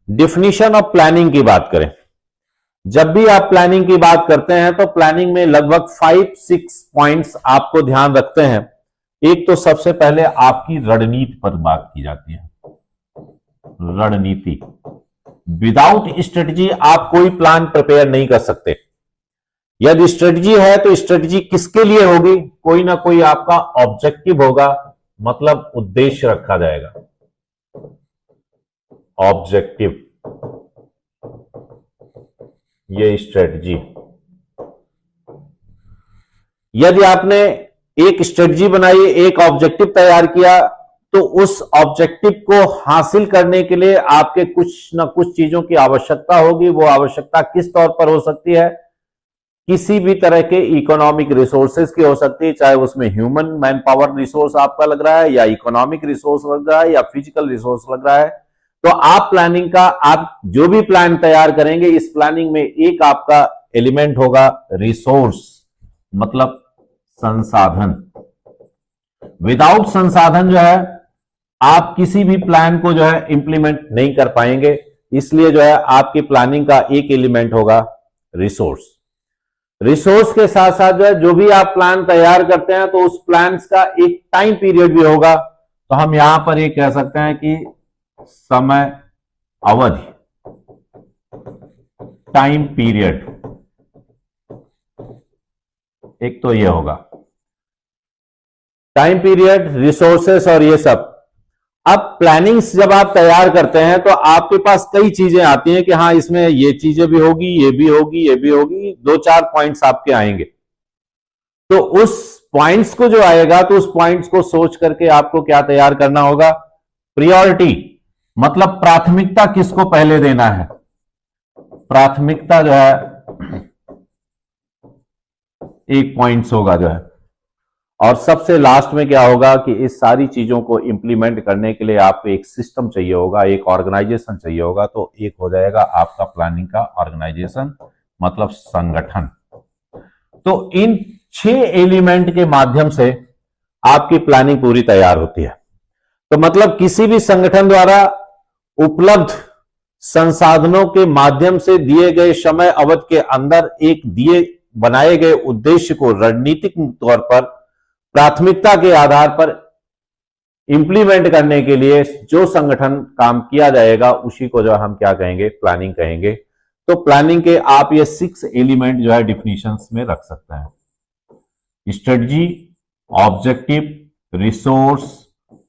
Definition of planning की बात करें, जब भी आप प्लानिंग की बात करते हैं तो प्लानिंग में लगभग 5-6 पॉइंट्स आपको ध्यान रखते हैं। एक तो सबसे पहले आपकी रणनीति पर बात की जाती है। रणनीति, विदाउट स्ट्रेटजी आप कोई प्लान प्रिपेयर नहीं कर सकते। यदि स्ट्रेटजी है तो स्ट्रेटजी किसके लिए होगी? कोई ना कोई आपका ऑब्जेक्टिव होगा, मतलब उद्देश्य रखा जाएगा। ऑब्जेक्टिव, ये स्ट्रेटजी। यदि आपने एक स्ट्रेटजी बनाई, एक ऑब्जेक्टिव तैयार किया, तो उस ऑब्जेक्टिव को हासिल करने के लिए आपके कुछ ना कुछ चीजों की आवश्यकता होगी। वो आवश्यकता किस तौर पर हो सकती है? किसी भी तरह के इकोनॉमिक रिसोर्सेज की हो सकती है, चाहे उसमें ह्यूमन मैन पावर रिसोर्स आपका लग रहा है, या इकोनॉमिक रिसोर्स लग रहा है, या फिजिकल रिसोर्स लग रहा है। तो आप प्लानिंग का, आप जो भी प्लान तैयार करेंगे, इस प्लानिंग में एक आपका एलिमेंट होगा रिसोर्स, मतलब संसाधन। विदाउट संसाधन जो है आप किसी भी प्लान को जो है इंप्लीमेंट नहीं कर पाएंगे। इसलिए जो है आपकी प्लानिंग का एक एलिमेंट होगा रिसोर्स। रिसोर्स के साथ साथ जो भी आप प्लान तैयार करते हैं, तो उस प्लान का एक टाइम पीरियड भी होगा। तो हम यहां पर ये कह सकते हैं कि समय अवधि, टाइम पीरियड, एक तो ये होगा टाइम पीरियड, रिसोर्सेस और ये सब। अब प्लानिंग्स जब आप तैयार करते हैं तो आपके पास कई चीजें आती हैं कि हाँ, इसमें ये चीजें भी होगी, ये भी होगी, ये भी होगी। 2-4 पॉइंट्स आपके आएंगे। तो उस पॉइंट्स को जो आएगा, तो उस पॉइंट्स को सोच करके आपको क्या तैयार करना होगा? प्रायोरिटी, मतलब प्राथमिकता किसको पहले देना है। प्राथमिकता जो है एक पॉइंट्स होगा जो है। और सबसे लास्ट में क्या होगा कि इस सारी चीजों को इंप्लीमेंट करने के लिए आपको एक सिस्टम चाहिए होगा, एक ऑर्गेनाइजेशन चाहिए होगा। तो एक हो जाएगा आपका प्लानिंग का ऑर्गेनाइजेशन, मतलब संगठन। तो इन 6 एलिमेंट के माध्यम से आपकी प्लानिंग पूरी तैयार होती है। तो मतलब किसी भी संगठन द्वारा उपलब्ध संसाधनों के माध्यम से दिए गए समय अवधि के अंदर एक दिए बनाए गए उद्देश्य को रणनीतिक तौर पर, प्राथमिकता के आधार पर इंप्लीमेंट करने के लिए जो संगठन काम किया जाएगा, उसी को जो हम क्या कहेंगे? प्लानिंग कहेंगे। तो प्लानिंग के आप ये 6 एलिमेंट जो है डिफिनीशंस में रख सकते हैं। Strategy, objective, resource,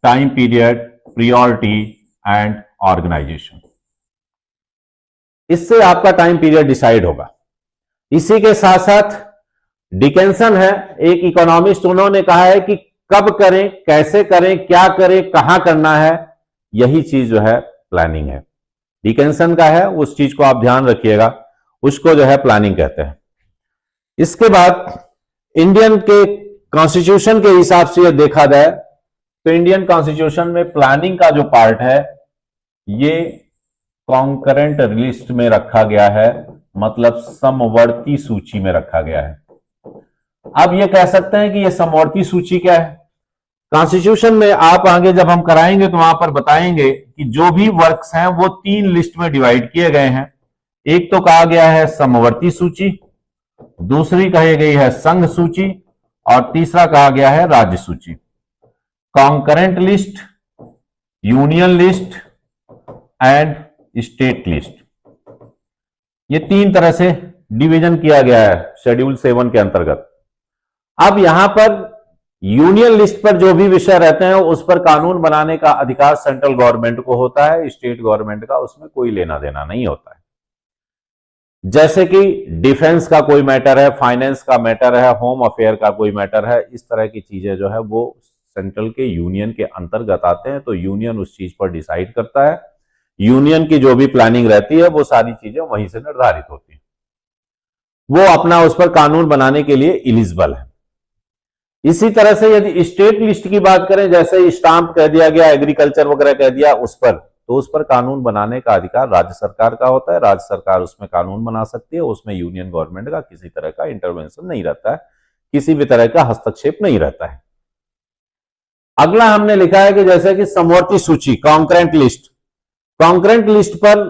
time period, priority and organisation. इससे आपका टाइम पीरियड डिसाइड होगा। इसी के साथ साथ डिकेंसन है, एक इकोनॉमिस्ट, उन्होंने कहा है कि कब करें, कैसे करें, क्या करें, कहां करना है, यही चीज जो है प्लानिंग है। डिकेंसन का है, उस चीज को आप ध्यान रखिएगा, उसको जो है प्लानिंग कहते हैं। इसके बाद इंडियन के कॉन्स्टिट्यूशन के हिसाब से यह देखा जाए तो इंडियन कॉन्स्टिट्यूशन में प्लानिंग का जो पार्ट है ये कॉन्करेंट लिस्ट में रखा गया है, मतलब समवर्ती सूची में रखा गया है। अब ये कह सकते हैं कि ये समवर्ती सूची क्या है? कॉन्स्टिट्यूशन में आप आगे जब हम कराएंगे तो वहां पर बताएंगे कि जो भी वर्क्स हैं वो 3 लिस्ट में डिवाइड किए गए हैं। एक तो कहा गया है समवर्ती सूची, दूसरी कही गई है संघ सूची, और तीसरा कहा गया है राज्य सूची। Concurrent list, union list and state list, ये 3 तरह से डिवीजन किया गया है शेड्यूल 7 के अंतर्गत। अब यहां पर यूनियन लिस्ट पर जो भी विषय रहते हैं उस पर कानून बनाने का अधिकार सेंट्रल गवर्नमेंट को होता है, स्टेट गवर्नमेंट का उसमें कोई लेना देना नहीं होता है। जैसे कि डिफेंस का कोई मैटर है, फाइनेंस का मैटर है, होम अफेयर का कोई मैटर है, इस तरह की चीजें जो है वो सेंट्रल के यूनियन के अंतर्गत आते हैं। तो यूनियन उस चीज पर डिसाइड करता है। यूनियन की जो भी प्लानिंग रहती है वो सारी चीजें वहीं से निर्धारित होती हैं। वो अपना उस पर कानून बनाने के लिए एलिजिबल है। इसी तरह से यदि स्टेट लिस्ट की बात करें, जैसे स्टाम्प कह दिया गया, एग्रीकल्चर वगैरह कह दिया, उस पर तो उस पर कानून बनाने का अधिकार राज्य सरकार का होता है। राज्य सरकार उसमें कानून बना सकती है, उसमें यूनियन गवर्नमेंट का किसी तरह का इंटरवेंशन नहीं रहता है, किसी भी तरह का हस्तक्षेप नहीं रहता है। अगला हमने लिखा है कि जैसे कि समवर्ती सूची, कॉन्करेंट लिस्ट। कॉन्करेंट लिस्ट पर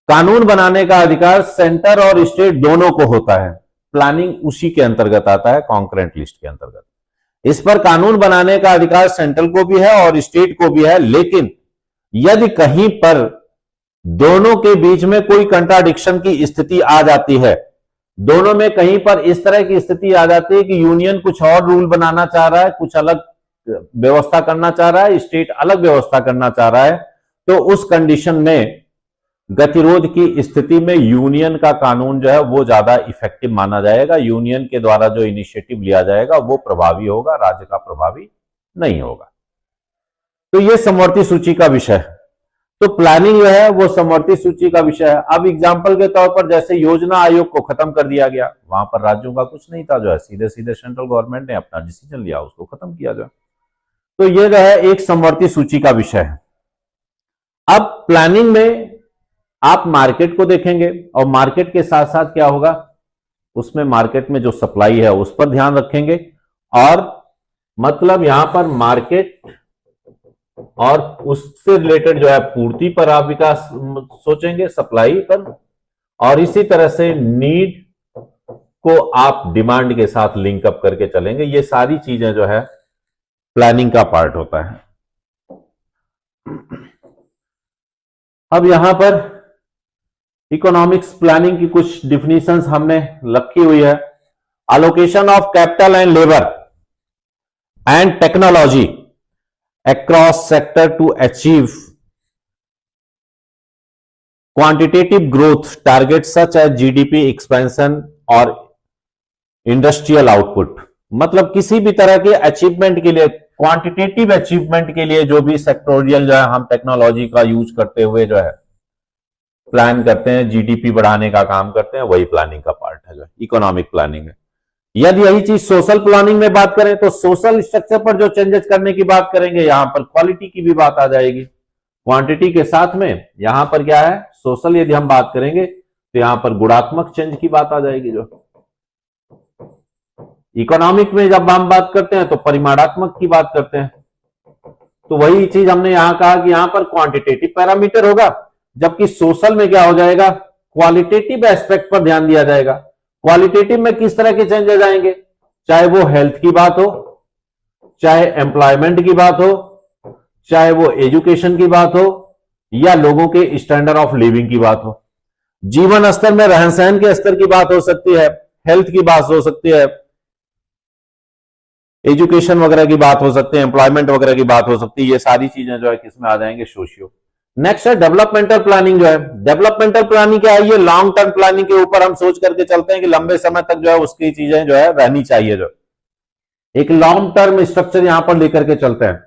कानून बनाने का अधिकार सेंटर और स्टेट दोनों को होता है। प्लानिंग उसी के अंतर्गत आता है, कॉन्करेंट लिस्ट के अंतर्गत। इस पर कानून बनाने का अधिकार सेंट्रल को भी है और स्टेट को भी है, लेकिन यदि कहीं पर दोनों के बीच में कोई कंट्राडिक्शन की स्थिति आ जाती है, दोनों में कहीं पर इस तरह की स्थिति आ जाती है कि यूनियन कुछ और रूल बनाना चाह रहा है, कुछ अलग व्यवस्था करना चाह रहा है, स्टेट अलग व्यवस्था करना चाह रहा है, तो उस कंडीशन में गतिरोध की स्थिति में यूनियन का कानून जो है वो ज्यादा इफेक्टिव माना जाएगा। यूनियन के द्वारा जो इनिशिएटिव लिया जाएगा वो प्रभावी होगा, राज्य का प्रभावी नहीं होगा। तो ये समवर्ती सूची का विषय है। तो प्लानिंग जो है वो समवर्ती सूची का विषय है। अब एग्जाम्पल के तौर पर जैसे योजना आयोग को खत्म कर दिया गया, वहां पर राज्यों का कुछ नहीं था, जो है सीधे सीधे सेंट्रल गवर्नमेंट ने अपना डिसीजन लिया, उसको खत्म किया जाए। तो ये जो है एक समवर्ती सूची का विषय है। अब प्लानिंग में आप मार्केट को देखेंगे और मार्केट के साथ साथ क्या होगा, उसमें मार्केट में जो सप्लाई है उस पर ध्यान रखेंगे, और मतलब यहां पर मार्केट और उससे रिलेटेड जो है पूर्ति पर आप विकास सोचेंगे, सप्लाई पर, और इसी तरह से नीड को आप डिमांड के साथ लिंकअप करके चलेंगे। ये सारी चीजें जो है प्लानिंग का पार्ट होता है। अब यहां पर इकोनॉमिक्स प्लानिंग की कुछ डिफिनीशंस हमने रखी हुई है। Allocation of capital and labour and technology across sector to achieve quantitative growth targets such as GDP expansion और इंडस्ट्रियल आउटपुट। मतलब किसी भी तरह के अचीवमेंट के लिए, क्वांटिटेटिव अचीवमेंट के लिए जो भी सेक्टोरियल जो है हम टेक्नोलॉजी का यूज करते हुए जो है प्लान करते हैं, जीडीपी बढ़ाने का काम करते हैं, वही प्लानिंग का पार्ट है, जो इकोनॉमिक प्लानिंग है। यदि यही चीज सोशल प्लानिंग में बात करें तो सोशल स्ट्रक्चर पर जो चेंजेस करने की बात करेंगे, यहां पर क्वालिटी की भी बात आ जाएगी। क्वांटिटी के साथ में यहां पर क्या है, सोशल यदि हम बात करेंगे तो यहां पर गुणात्मक चेंज की बात आ जाएगी। जो इकोनॉमिक में जब हम बात करते हैं तो परिमाणात्मक की बात करते हैं। तो वही चीज हमने यहां कहा कि यहां पर क्वांटिटेटिव पैरामीटर होगा, जबकि सोशल में क्या हो जाएगा, क्वालिटेटिव एस्पेक्ट पर ध्यान दिया जाएगा। क्वालिटेटिव में किस तरह के चेंजेस आएंगे, चाहे वो हेल्थ की बात हो, चाहे एम्प्लॉयमेंट की बात हो, चाहे वो एजुकेशन की बात हो, या लोगों के स्टैंडर्ड ऑफ लिविंग की बात हो। जीवन स्तर में रहन सहन के स्तर की बात हो सकती है, हेल्थ की बात हो सकती है, एजुकेशन वगैरह की बात हो सकती है, एम्प्लॉयमेंट वगैरह की बात हो सकती है। ये सारी चीजें जो है किसमें आ जाएंगे, सोशियो। नेक्स्ट है डेवलपमेंटल प्लानिंग। जो है डेवलपमेंटल प्लानिंग क्या है, ये लॉन्ग टर्म प्लानिंग के ऊपर हम सोच करके चलते हैं कि लंबे समय तक जो है उसकी चीजें जो है रहनी चाहिए। जो एक लॉन्ग टर्म स्ट्रक्चर यहां पर लेकर के चलते हैं,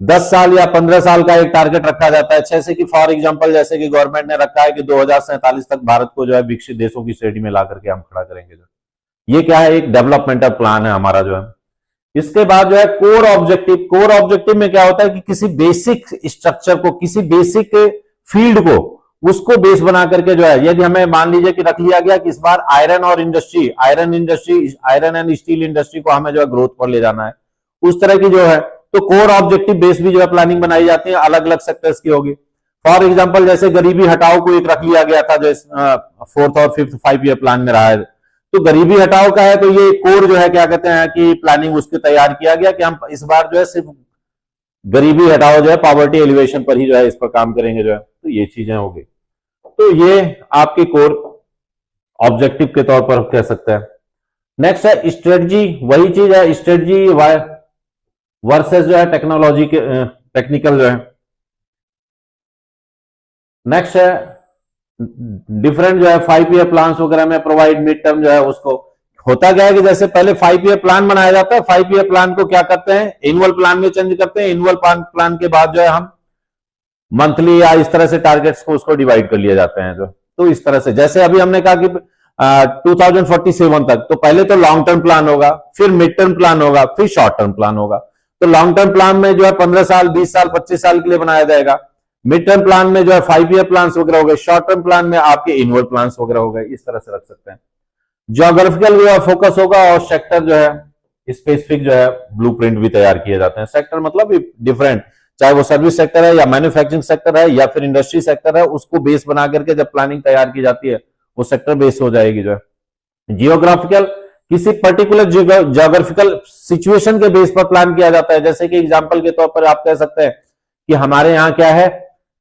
10 साल या 15 साल का एक टारगेट रखा जाता है। जैसे कि फॉर एग्जांपल जैसे कि गवर्नमेंट ने रखा है कि 2047 तक भारत को जो है विकसित देशों की श्रेणी में ला करके हम खड़ा करेंगे। जो ये क्या है, एक डेवलपमेंटल प्लान है हमारा जो है। इसके बाद जो है कोर ऑब्जेक्टिव। कोर ऑब्जेक्टिव में क्या होता है कि किसी बेसिक स्ट्रक्चर को, किसी बेसिक फील्ड को, उसको बेस बना करके जो है, यदि हमें मान लीजिए कि रख लिया गया कि इस बार आयरन एंड स्टील इंडस्ट्री को हमें जो है ग्रोथ पर ले जाना है, उस तरह की जो है, तो कोर ऑब्जेक्टिव बेस भी जो है प्लानिंग बनाई जाती है, अलग अलग सेक्टर्स की होगी। फॉर एग्जाम्पल जैसे गरीबी हटाओ को एक रख लिया गया था, जो 4th और 5th 5 ईयर प्लान में रहा है। तो गरीबी हटाओ का है, तो ये कोर जो है क्या कहते हैं कि प्लानिंग उसके तैयार किया गया कि हम इस बार जो है सिर्फ गरीबी हटाओ जो है, पॉवर्टी एलिवेशन पर ही जो है इस पर काम करेंगे जो है। तो ये चीजें होगी। तो ये आपके कोर ऑब्जेक्टिव के तौर पर कह सकते हैं। नेक्स्ट है स्ट्रेटजी। वही चीज है, स्ट्रेटजी वर्सेस जो है टेक्नोलॉजी के टेक्निकल जो है। नेक्स्ट है डिफरेंट जो है 5 ईयर प्लान वगैरह में प्रोवाइड मिड टर्म जो है उसको। होता क्या है कि जैसे पहले 5 ईयर प्लान बनाया जाता है, 5 ईयर प्लान को क्या करते हैं, एनुअल प्लान में चेंज करते हैं। एनुअल प्लान के बाद जो है हम मंथली या इस तरह से टारगेट्स को उसको डिवाइड कर लिए जाते हैं। जो तो इस तरह से जैसे अभी हमने कहा कि 2047 तक, तो पहले तो लॉन्ग टर्म प्लान होगा, फिर मिड टर्म प्लान होगा, फिर शॉर्ट टर्म प्लान होगा। तो लॉन्ग टर्म प्लान में जो है 15 साल, 20 साल, 25 साल के लिए बनाया जाएगा। मिड टर्म प्लान में जो है 5 ईयर प्लान वगैरह हो गए। शॉर्ट टर्म प्लान में आपके इनवर्ड प्लान वगैरह हो गए। इस तरह से रख सकते हैं। ज्योग्राफिकल जो है फोकस होगा, और सेक्टर जो है स्पेसिफिक जो है ब्लूप्रिंट भी तैयार किए जाते हैं। सेक्टर मतलब डिफरेंट, चाहे वो सर्विस सेक्टर है या मैन्युफैक्चरिंग सेक्टर है या फिर इंडस्ट्री सेक्टर है, उसको बेस बना करके जब प्लानिंग तैयार की जाती है वो सेक्टर बेस हो जाएगी जो है। जियोग्राफिकल, किसी पर्टिकुलर जियोग्राफिकल सिचुएशन के बेस पर प्लान किया जाता है। जैसे कि एग्जांपल के तौर पर आप कह सकते हैं कि हमारे यहाँ क्या है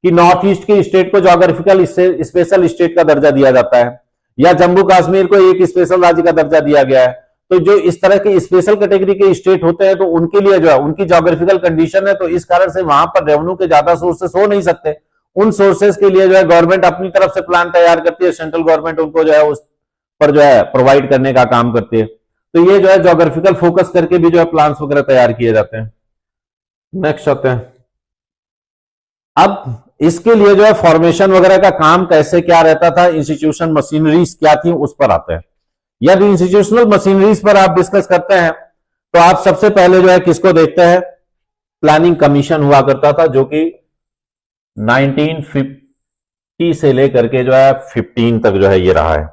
कि नॉर्थ ईस्ट के स्टेट को ज्योग्राफिकल स्पेशल स्टेट का दर्जा दिया जाता है, या जम्मू कश्मीर को एक स्पेशल राज्य का दर्जा दिया गया है। तो जो इस तरह के स्पेशल कैटेगरी के स्टेट होते हैं तो उनके लिए जो है उनकी ज्योग्राफिकल कंडीशन है, तो इस कारण से वहां पर रेवेन्यू के ज्यादा सोर्सेस हो नहीं सकते। उन सोर्सेस के लिए जो है गवर्नमेंट अपनी तरफ से प्लान तैयार करती है, सेंट्रल गवर्नमेंट उनको जो है उस पर जो है प्रोवाइड करने का काम करती है। तो ये जो है ज्योग्राफिकल फोकस करके भी जो है प्लान्स वगैरह तैयार किए जाते हैं। नेक्स्ट आते हैं। अब इसके लिए जो है फॉर्मेशन वगैरह का काम कैसे क्या रहता था, इंस्टीट्यूशन मशीनरीज क्या थी, उस पर आते हैं। यदि इंस्टीट्यूशनल मशीनरीज पर आप डिस्कस करते हैं तो आप सबसे पहले जो है किसको देखते हैं, प्लानिंग कमीशन हुआ करता था, जो कि 1950 से लेकर के जो है 15 तक जो है ये रहा है,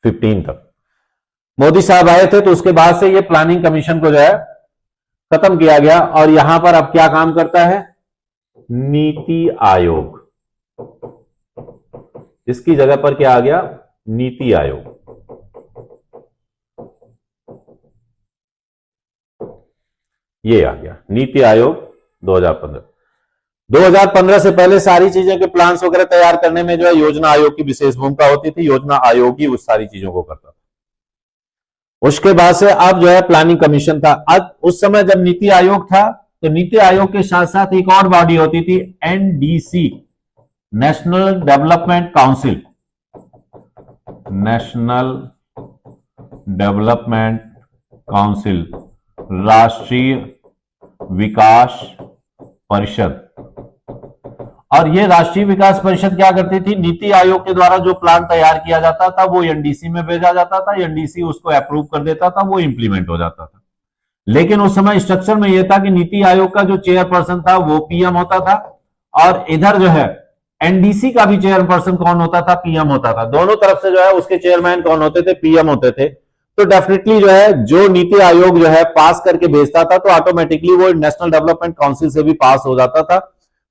15 तक मोदी साहब आए थे, तो उसके बाद से ये प्लानिंग कमीशन को जो है खत्म किया गया। और यहां पर अब क्या काम करता है, नीति आयोग। इसकी जगह पर क्या आ गया, नीति आयोग। ये आ गया नीति आयोग 2015। 2015 से पहले सारी चीजों के प्लान्स वगैरह तैयार करने में जो है योजना आयोग की विशेष भूमिका होती थी, योजना आयोग ही उस सारी चीजों को करता था। उसके बाद से अब जो है प्लानिंग कमीशन था। अब उस समय जब नीति आयोग था तो नीति आयोग के साथ साथ एक और बॉडी होती थी, NDC, national development council. National development council, राष्ट्रीय विकास परिषद। और ये राष्ट्रीय विकास परिषद क्या करती थी, नीति आयोग के द्वारा जो प्लान तैयार किया जाता था वो एनडीसी में भेजा जाता था, एनडीसी उसको अप्रूव कर देता था, वो इंप्लीमेंट हो जाता था। लेकिन उस समय स्ट्रक्चर में यह था कि नीति आयोग का जो चेयरपर्सन था वो पीएम होता था, और इधर जो है एनडीसी का भी चेयरपर्सन कौन होता था, पीएम होता था। दोनों तरफ से जो है उसके चेयरमैन कौन होते थे, पीएम होते थे। तो डेफिनेटली जो है जो नीति आयोग जो है पास करके भेजता था तो ऑटोमेटिकली वो नेशनल डेवलपमेंट काउंसिल से भी पास हो जाता था।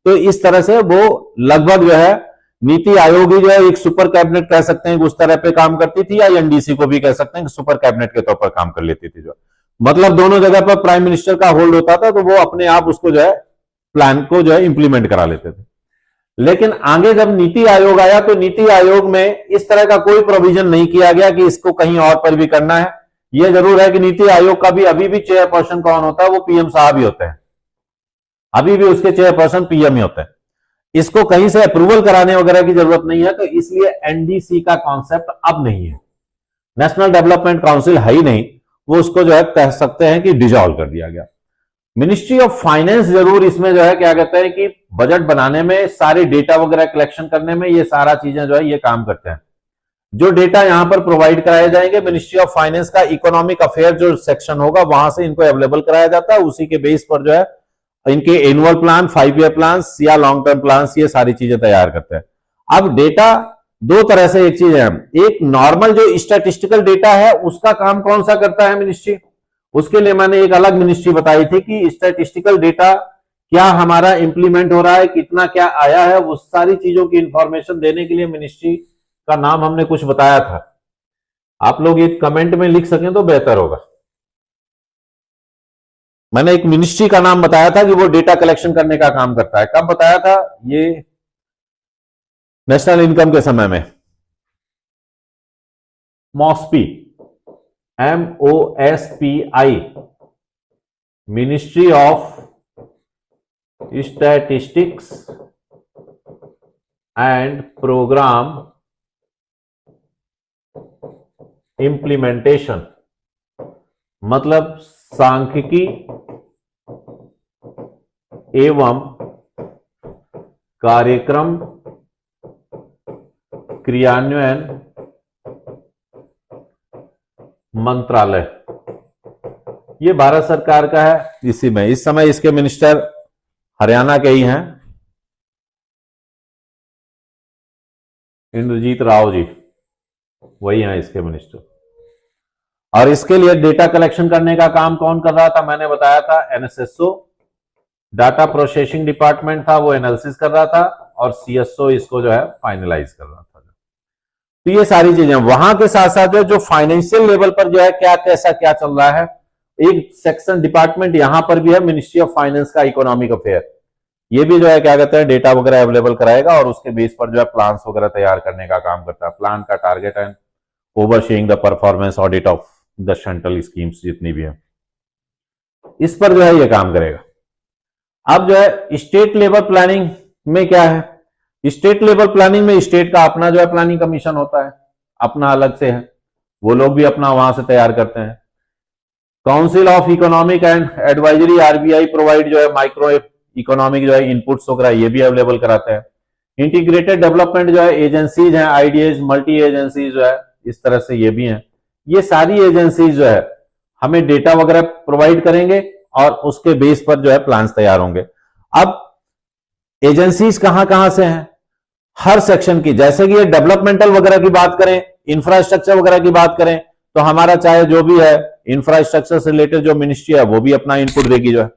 तो इस तरह से वो लगभग जो है नीति आयोग ही जो है एक सुपर कैबिनेट कह सकते हैं उस तरह पे काम करती थी, या एनडीसी को भी कह सकते हैं कि सुपर कैबिनेट के तौर पर काम कर लेती थी। जो मतलब दोनों जगह पर प्राइम मिनिस्टर का होल्ड होता था, तो वो अपने आप उसको जो है प्लान को जो है इंप्लीमेंट करा लेते थे। लेकिन आगे जब नीति आयोग आया तो नीति आयोग में इस तरह का कोई प्रोविजन नहीं किया गया कि इसको कहीं और पर भी करना है। यह जरूर है कि नीति आयोग का भी अभी भी चेयरपर्सन कौन होता है, वो पीएम साहब ही होते हैं। अभी भी उसके चेयरपर्सन पीएम ही होते हैं। इसको कहीं से अप्रूवल कराने वगैरह की जरूरत नहीं है, तो इसलिए एनडीसी का कॉन्सेप्ट अब नहीं है, नेशनल डेवलपमेंट काउंसिल है ही नहीं, वो उसको जो है कह सकते हैं कि डिसॉल्व कर दिया गया। मिनिस्ट्री ऑफ फाइनेंस जरूर इसमें जो है क्या कहते हैं कि बजट बनाने में, सारे डेटा वगैरह कलेक्शन करने में, ये सारा चीजें जो है ये काम करते हैं। जो डेटा यहां पर प्रोवाइड कराए जाएंगे, मिनिस्ट्री ऑफ फाइनेंस का इकोनॉमिक अफेयर जो सेक्शन होगा वहां से इनको अवेलेबल कराया जाता है। उसी के बेस पर जो है इनके एनुअल प्लान, 5 ईयर प्लान या लॉन्ग टर्म प्लान, ये सारी चीजें तैयार करते हैं। अब डेटा दो तरह से एक चीज है, एक नॉर्मल जो स्टैटिस्टिकल डेटा है उसका काम कौन सा करता है मिनिस्ट्री, उसके लिए मैंने एक अलग मिनिस्ट्री बताई थी कि स्टैटिस्टिकल डेटा क्या हमारा इंप्लीमेंट हो रहा है, कितना क्या आया है, वो सारी चीजों की इंफॉर्मेशन देने के लिए मिनिस्ट्री का नाम हमने कुछ बताया था। आप लोग ये कमेंट में लिख सकें तो बेहतर होगा। मैंने एक मिनिस्ट्री का नाम बताया था कि वो डेटा कलेक्शन करने का काम करता है। कब बताया था, ये नेशनल इनकम के समय में, MOSPI, MOSPI, ministry of statistics and programme implementation, मतलब सांख्यिकी एवं कार्यक्रम क्रियान्वयन मंत्रालय, ये भारत सरकार का है। इसी में इस समय इसके मिनिस्टर हरियाणा के ही हैं, इंद्रजीत राव जी, वही हैं इसके मिनिस्टर। और इसके लिए डेटा कलेक्शन करने का काम कौन कर रहा था? मैंने बताया था एनएसएसओ, डाटा प्रोसेसिंग डिपार्टमेंट था, वो एनालिसिस कर रहा था, और सीएसओ इसको जो है फाइनलाइज कर रहा था। तो ये सारी चीजें वहां के साथ साथ जो फाइनेंशियल लेवल पर जो है क्या कैसा क्या चल रहा है, एक सेक्शन डिपार्टमेंट यहां पर भी है, मिनिस्ट्री ऑफ फाइनेंस का इकोनॉमिक अफेयर, ये भी जो है क्या कहते हैं डेटा वगैरह अवेलेबल कराएगा और उसके बेस पर जो है प्लान्स वगैरह तैयार करने का काम करता है। प्लान का target and overseeing the performance audit of the central schemes जितनी भी है, इस पर जो है ये काम करेगा। अब जो है स्टेट लेवल प्लानिंग में क्या है, स्टेट लेवल प्लानिंग में स्टेट का अपना जो है प्लानिंग कमीशन होता है, अपना अलग से है, वो लोग भी अपना वहां से तैयार करते हैं। Council of economic and advisory RBI provide जो है माइक्रो इकोनॉमिक जो है इनपुट्स वगैरह ये भी अवेलेबल कराते हैं। इंटीग्रेटेड डेवलपमेंट जो है एजेंसीज हैं, आईडीएज मल्टी एजेंसीज जो है इस तरह से ये भी हैं। ये सारी एजेंसीज जो है हमें डेटा वगैरह प्रोवाइड करेंगे और उसके बेस पर जो है प्लान्स तैयार होंगे। अब एजेंसीज कहां कहां से हैं, हर सेक्शन की, जैसे कि ये डेवलपमेंटल वगैरह की बात करें, इंफ्रास्ट्रक्चर वगैरह की बात करें, तो हमारा चाहे जो भी है इंफ्रास्ट्रक्चर से रिलेटेड जो मिनिस्ट्री है वो भी अपना इनपुट देगी जो है।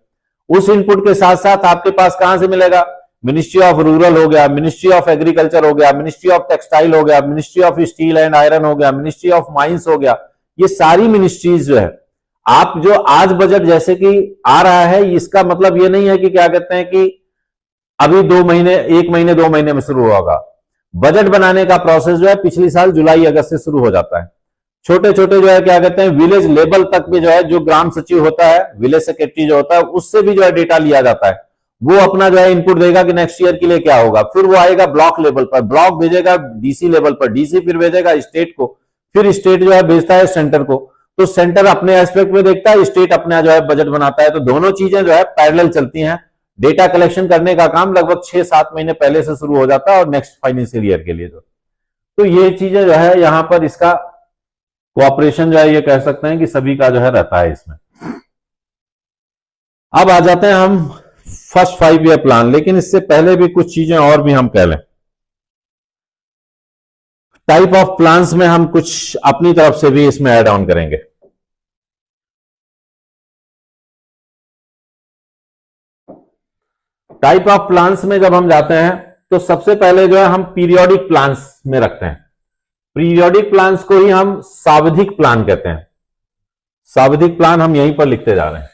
उस इनपुट के साथ साथ आपके पास कहां से मिलेगा, मिनिस्ट्री ऑफ रूरल हो गया, मिनिस्ट्री ऑफ एग्रीकल्चर हो गया, मिनिस्ट्री ऑफ टेक्सटाइल हो गया, ministry of steel and iron हो गया, मिनिस्ट्री ऑफ माइंस हो गया। ये सारी मिनिस्ट्रीज जो है, आप जो आज बजट जैसे कि आ रहा है, इसका मतलब ये नहीं है कि क्या कहते हैं कि अभी 2 महीने 1 महीने 2 महीने में शुरू होगा। बजट बनाने का प्रोसेस जो है पिछली साल जुलाई अगस्त से शुरू हो जाता है। छोटे छोटे जो है क्या कहते हैं विलेज लेवल तक भी जो है जो ग्राम सचिव होता है, विलेज सेक्रेटरी जो होता है, उससे भी जो है डेटा लिया जाता है। वो अपना जो है इनपुट देगा कि नेक्स्ट ईयर के लिए क्या होगा। फिर वो आएगा ब्लॉक लेवल पर, ब्लॉक भेजेगा डीसी लेवल पर, डीसी फिर भेजेगा स्टेट को, फिर स्टेट जो है भेजता है सेंटर को। तो सेंटर अपने एस्पेक्ट में देखता है, स्टेट अपना जो है बजट बनाता है। तो दोनों चीजें जो है पैरेलल चलती हैं। डेटा कलेक्शन करने का काम लगभग 6-7 महीने पहले से शुरू हो जाता है और नेक्स्ट फाइनेंशियल ईयर के लिए जो, तो ये चीजें जो है यहां पर इसका कोऑपरेशन जो है ये कह सकते हैं कि सभी का जो है रहता है इसमें। अब आ जाते हैं हम फर्स्ट 5 ईयर प्लान, लेकिन इससे पहले भी कुछ चीजें और भी हम कह लें। टाइप ऑफ प्लान्स में हम कुछ अपनी तरफ से भी इसमें ऐड ऑन करेंगे। टाइप ऑफ प्लान्स में जब हम जाते हैं तो सबसे पहले जो है हम पीरियोडिक प्लान्स में रखते हैं। पीरियोडिक प्लान्स को ही हम सावधिक प्लान कहते हैं। सावधिक प्लान हम यहीं पर लिखते जा रहे हैं,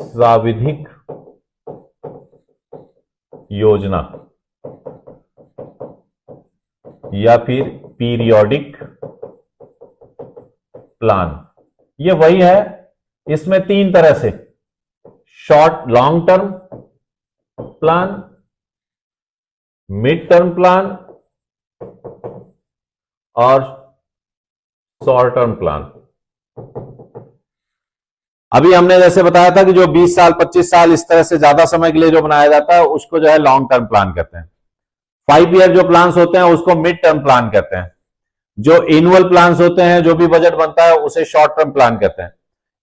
सावधिक योजना या फिर पीरियोडिक प्लान, ये वही है। इसमें 3 तरह से, short long term plan, mid term plan और शॉर्ट टर्म प्लान। अभी हमने जैसे बताया था कि जो 20 साल 25 साल इस तरह से ज्यादा समय के लिए जो बनाया जाता है उसको जो है लॉन्ग टर्म प्लान कहते हैं। 5 ईयर जो प्लान्स होते हैं उसको मिड टर्म प्लान कहते हैं। जो एनुअल प्लान्स होते हैं, जो भी बजट बनता है, उसे शॉर्ट टर्म प्लान कहते हैं।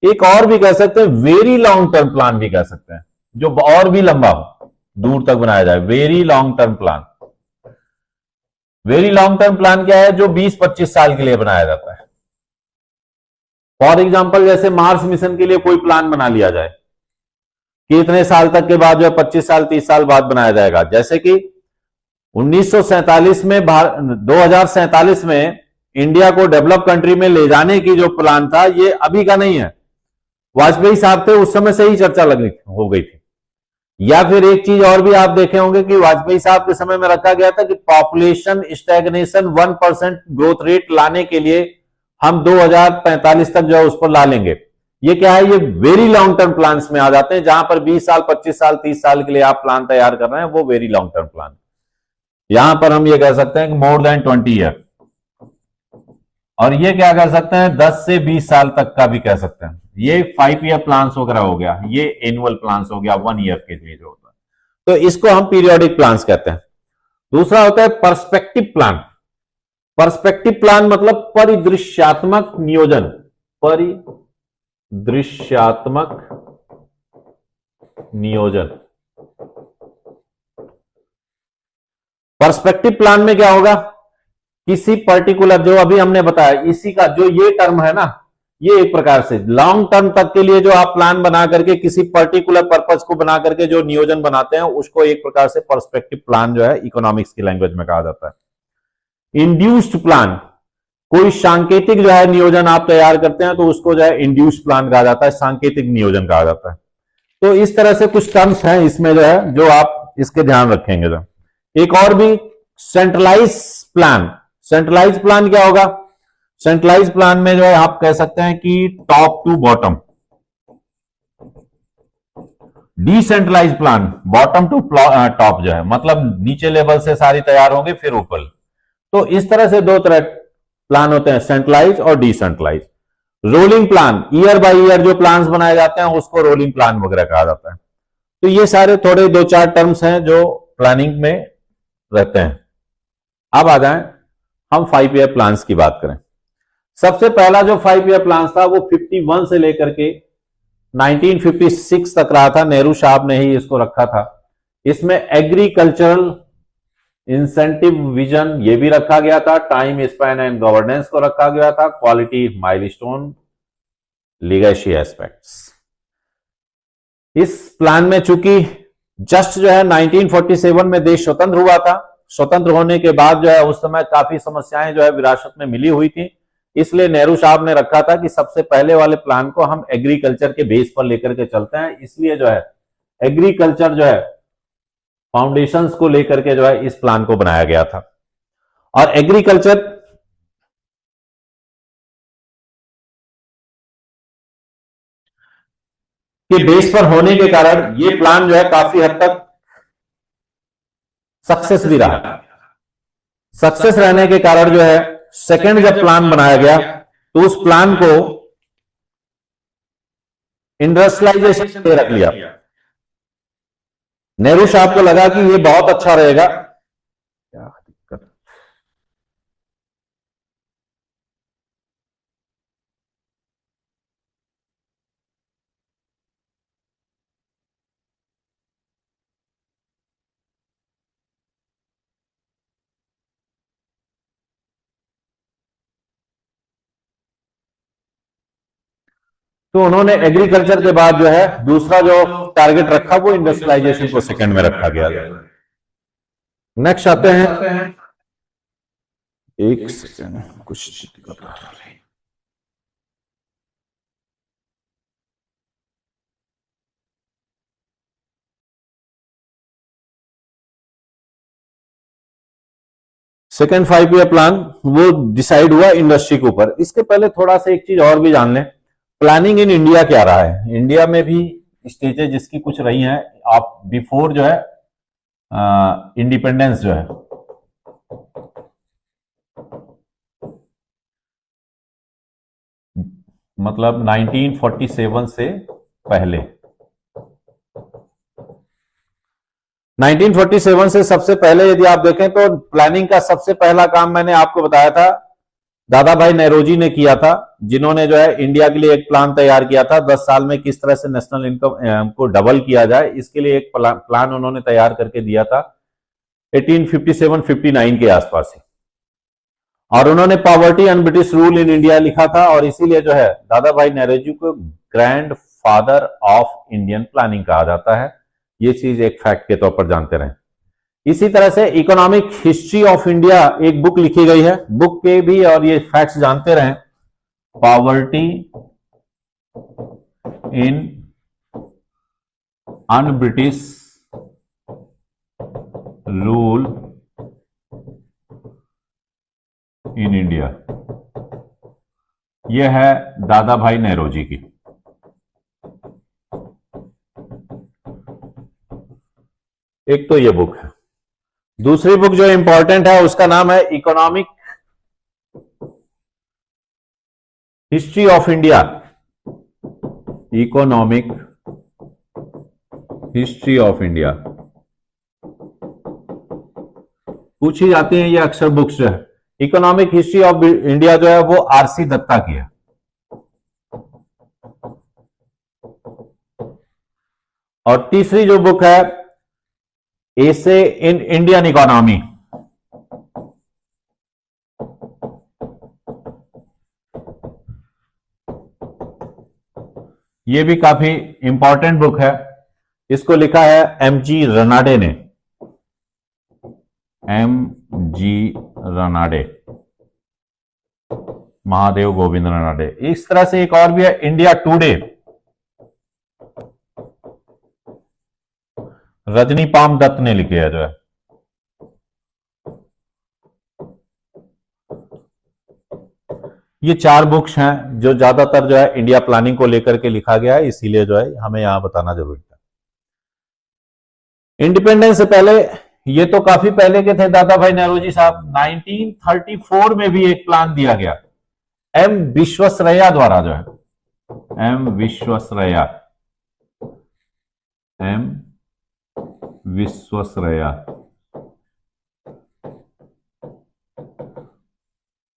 एक और भी कह सकते हैं वेरी लॉन्ग टर्म प्लान भी कह सकते हैं, जो और भी लंबा हो, दूर तक बनाया जाए, very long term plan. Very long term plan क्या है, जो 20-25 साल के लिए बनाया जाता है। फॉर एग्जाम्पल जैसे मार्स मिशन के लिए कोई प्लान बना लिया जाए कि इतने साल तक के बाद जो है 25 साल 30 साल बाद बनाया जाएगा। जैसे कि 1947 में 2047 में इंडिया को डेवलप कंट्री में ले जाने की जो प्लान था, ये अभी का नहीं है, वाजपेयी साहब थे उस समय से ही चर्चा हो गई थी। या फिर एक चीज और भी आप देखे होंगे कि वाजपेयी साहब के समय में रखा गया था कि पॉपुलेशन स्टैग्नेशन 1% ग्रोथ रेट लाने के लिए हम 2045 तक जो है उस पर ला लेंगे। ये क्या है, ये वेरी लॉन्ग टर्म प्लान्स में आ जाते हैं, जहां पर 20 साल 25 साल 30 साल के लिए आप प्लान तैयार कर रहे हैं, वो वेरी लॉन्ग टर्म प्लान। यहां पर हम ये कह सकते हैं कि मोर देन 20 ईयर, और ये क्या कह सकते हैं 10 से 20 साल तक का भी कह सकते हैं। ये 5 ईयर प्लान्स वगैरह हो गया, ये एनुअल प्लान्स हो गया 1 ईयर के लिए जो होता है, तो इसको हम पीरियोडिक प्लान्स कहते हैं। दूसरा होता है पर्सपेक्टिव प्लान। पर्सपेक्टिव प्लान मतलब परिदृश्यात्मक नियोजन, परिदृश्यात्मक नियोजन। पर्सपेक्टिव प्लान में क्या होगा, किसी पर्टिकुलर, जो अभी हमने बताया, इसी का जो ये टर्म है ना, ये एक प्रकार से लॉन्ग टर्म तक के लिए जो आप प्लान बना करके किसी पर्टिकुलर पर्पस को बना करके जो नियोजन बनाते हैं, उसको एक प्रकार से पर्सपेक्टिव प्लान जो है इकोनॉमिक्स की लैंग्वेज में कहा जाता है। इंड्यूस्ड प्लान, कोई सांकेतिक जो है नियोजन आप तैयार करते हैं तो उसको जो है इंड्यूस्ड प्लान कहा जाता है, सांकेतिक नियोजन कहा जाता है। तो इस तरह से कुछ टर्म्स हैं इसमें जो है, जो आप इसके ध्यान रखेंगे। जो एक और भी सेंट्रलाइज प्लान, सेंट्रलाइज प्लान क्या होगा? सेंट्रलाइज प्लान में जो है आप कह सकते हैं कि top to bottom, decentralise plan bottom to top जो है, मतलब नीचे लेवल से सारी तैयार होंगे फिर ऊपर। तो इस तरह से दो तरह प्लान होते हैं, सेंट्रलाइज और decentralise. Rolling plan, year by year जो प्लान्स बनाए जाते हैं उसको रोलिंग प्लान वगैरह कहा जाता है। तो ये सारे थोड़े दो चार टर्म्स हैं जो प्लानिंग में रहते हैं। अब आ जाएं हम 5 ईयर प्लान्स की बात करें। सबसे पहला जो 5 ईयर प्लान था वो 51 से लेकर के 1956 तक रहा था। नेहरू साहब ने ही इसको रखा था। इसमें एग्रीकल्चरल इंसेंटिव विजन ये भी रखा गया था, टाइम स्पैन एंड गवर्नेंस को रखा गया था, क्वालिटी माइलस्टोन, लीगेसी एस्पेक्ट्स। इस प्लान में चूंकि जस्ट जो है 1947 में देश स्वतंत्र हुआ था, स्वतंत्र होने के बाद जो है उस समय काफी समस्याएं जो है विरासत में मिली हुई थी, इसलिए नेहरू साहब ने रखा था कि सबसे पहले वाले प्लान को हम एग्रीकल्चर के बेस पर लेकर के चलते हैं। इसलिए जो है एग्रीकल्चर जो है फाउंडेशंस को लेकर के जो है इस प्लान को बनाया गया था। और एग्रीकल्चर के बेस पर होने के कारण ये प्लान जो है काफी हद तक सक्सेस भी रहा। सक्सेस रहने के कारण जो है सेकंड जब प्लान बनाया गया तो उस प्लान को इंडस्ट्रियलाइजेशन पे रख लिया। नेहरू साहब को लगा कि ये बहुत अच्छा रहेगा। क्या दिक्कत? तो उन्होंने एग्रीकल्चर के बाद जो है दूसरा जो टारगेट रखा वो इंडस्ट्रियलाइजेशन को सेकंड में रखा गया। नेक्स्ट आते हैं, एक सेकंड कुछ दिक्कत आ रही है। सेकेंड 5 ईयर प्लान वो डिसाइड हुआ इंडस्ट्री के ऊपर। इसके पहले थोड़ा सा एक चीज और भी जान लें, प्लानिंग इन इंडिया क्या रहा है। इंडिया में भी स्टेजेस जिसकी कुछ रही हैं आप बिफोर जो है इंडिपेंडेंस जो है, मतलब 1947 से पहले, 1947 से सबसे पहले यदि आप देखें तो प्लानिंग का सबसे पहला काम मैंने आपको बताया था दादा भाई नेरोजी ने किया था, जिन्होंने जो है इंडिया के लिए एक प्लान तैयार किया था 10 साल में किस तरह से नेशनल इनकम को डबल किया जाए। इसके लिए एक प्लान उन्होंने तैयार करके दिया था 1857-59 के आसपास ही। और उन्होंने poverty and British rule in India लिखा था, और इसीलिए जो है दादा भाई नेरोजी को grand father of Indian planning कहा जाता है। ये चीज एक फैक्ट के तौर पर जानते रहें। इसी तरह से इकोनॉमिक हिस्ट्री ऑफ इंडिया एक बुक लिखी गई है, बुक के भी और ये फैक्ट्स जानते रहें। Poverty in un British rule in India, यह है दादा भाई नेरोजी की। एक तो ये बुक है। दूसरी बुक जो इंपॉर्टेंट है उसका नाम है economic history of India, economic history of India. पूछी जाती हैं ये अक्सर बुक्स जो है। इकोनॉमिक हिस्ट्री ऑफ इंडिया जो है वो आरसी दत्ता की है। और तीसरी जो बुक है एसे इन इंडियन इकोनॉमी, ये भी काफी इंपॉर्टेंट बुक है। इसको लिखा है एमजी रनाडे ने, एमजी रनाडे, महादेव गोविंद रनाडे। इस तरह से एक और भी है, India Today, Rajani Palme Dutt ने लिखी है जो है। ये 4 बुक्स हैं जो ज्यादातर जो है इंडिया प्लानिंग को लेकर के लिखा गया है, इसीलिए जो है हमें यहां बताना जरूरी था। इंडिपेंडेंस से पहले, ये तो काफी पहले के थे दादा भाई नेहरूजी साहब, 1934 में भी एक प्लान दिया गया एम विश्वेश्वरैया द्वारा जो है, एम विश्वेश्वरैया, एम विश्वेश्वरैया।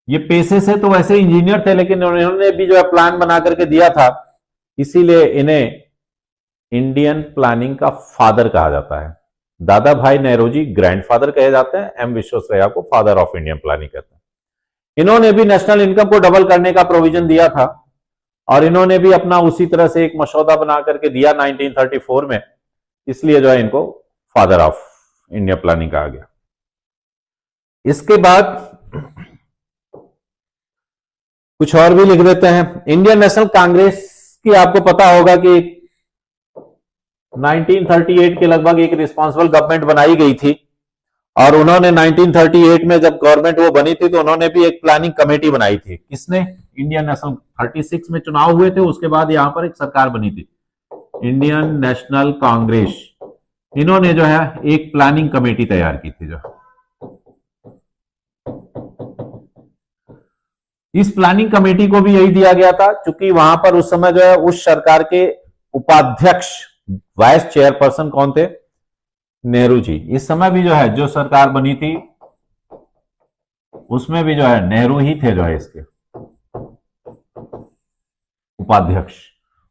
ये पेशे से तो वैसे इंजीनियर थे, लेकिन उन्होंने भी जो है प्लान बना करके दिया था, इसीलिए इन्हें इंडियन प्लानिंग का फादर कहा जाता है। दादा भाई नेहरूजी ग्रैंडफादर कहे जाते हैं, एम विश्वेश्वरैया को फादर ऑफ इंडियन प्लानिंग कहते हैं। इन्होंने भी नेशनल इनकम को डबल करने का प्रोविजन दिया था, और इन्होंने भी अपना उसी तरह से एक मसौदा बना करके दिया 1934 में, इसलिए जो है इनको फादर ऑफ इंडिया प्लानिंग कहा गया। इसके बाद कुछ और भी लिख देते हैं। इंडियन नेशनल कांग्रेस की आपको पता होगा कि 1938 के लगभग एक रिस्पॉन्सिबल गवर्नमेंट बनाई गई थी, और उन्होंने 1938 में जब गवर्नमेंट वो बनी थी तो उन्होंने भी एक प्लानिंग कमेटी बनाई थी। किसने? इंडियन नेशनल, 36 में चुनाव हुए थे, उसके बाद यहां पर एक सरकार बनी थी, इंडियन नेशनल कांग्रेस। इन्होंने जो है एक प्लानिंग कमेटी तैयार की थी। जो इस प्लानिंग कमेटी को भी यही दिया गया था, क्योंकि वहां पर उस समय जो है उस सरकार के उपाध्यक्ष, वाइस चेयरपर्सन कौन थे? नेहरू जी। इस समय भी जो है जो सरकार बनी थी उसमें भी जो है नेहरू ही थे जो है इसके उपाध्यक्ष।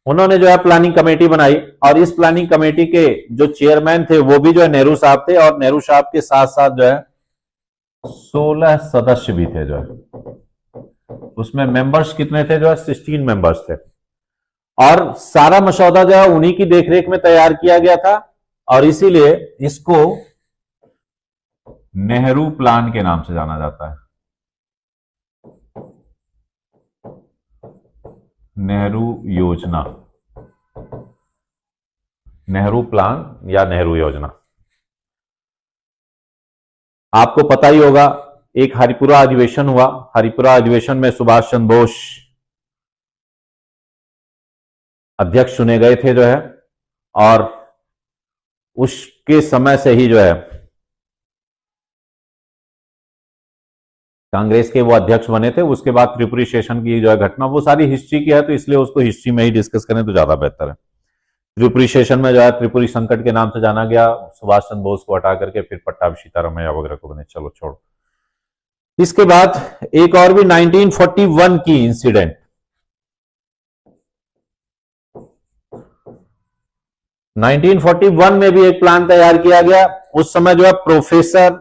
उन्होंने जो है प्लानिंग कमेटी बनाई, और इस प्लानिंग कमेटी के जो चेयरमैन थे वो भी जो है नेहरू साहब थे, और नेहरू साहब के साथ साथ जो है 16 सदस्य भी थे जो है। उसमें मेंबर्स कितने थे? जो है 16 मेंबर्स थे, और सारा मसौदा जो है उन्हीं की देखरेख में तैयार किया गया था, और इसीलिए इसको नेहरू प्लान के नाम से जाना जाता है। नेहरू योजना, नेहरू प्लान या नेहरू योजना। आपको पता ही होगा, एक हरिपुरा अधिवेशन हुआ। हरिपुरा अधिवेशन में सुभाष चंद्र बोस अध्यक्ष चुने गए थे जो है, और उसके समय से ही जो है कांग्रेस के वो अध्यक्ष बने थे। उसके बाद त्रिपुरी सेशन की जो है घटना, वो सारी हिस्ट्री की है, तो इसलिए उसको हिस्ट्री में ही डिस्कस करें तो ज्यादा बेहतर है। त्रिपुरी सेशन में जो है त्रिपुरी संकट के नाम से जाना गया, सुभाष चंद्र बोस को हटा करके फिर पट्टाभी सीतारामैया वगैरह को बने। चलो छोड़ो। इसके बाद एक और भी 1941 की इंसिडेंट, 1941 में भी एक प्लान तैयार किया गया। उस समय जो है प्रोफेसर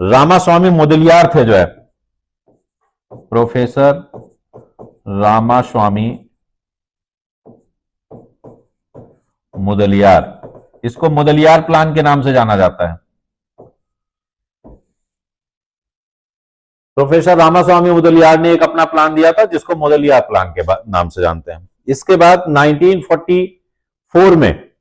रामास्वामी मुदलियार थे जो है, प्रोफेसर रामास्वामी मुदलियार, इसको मुदलियार प्लान के नाम से जाना जाता है। प्रोफेसर रामास्वामी मुदलियार ने एक अपना प्लान दिया था जिसको मुदलियार प्लान के नाम से जानते हैं। इसके बाद 1944 में,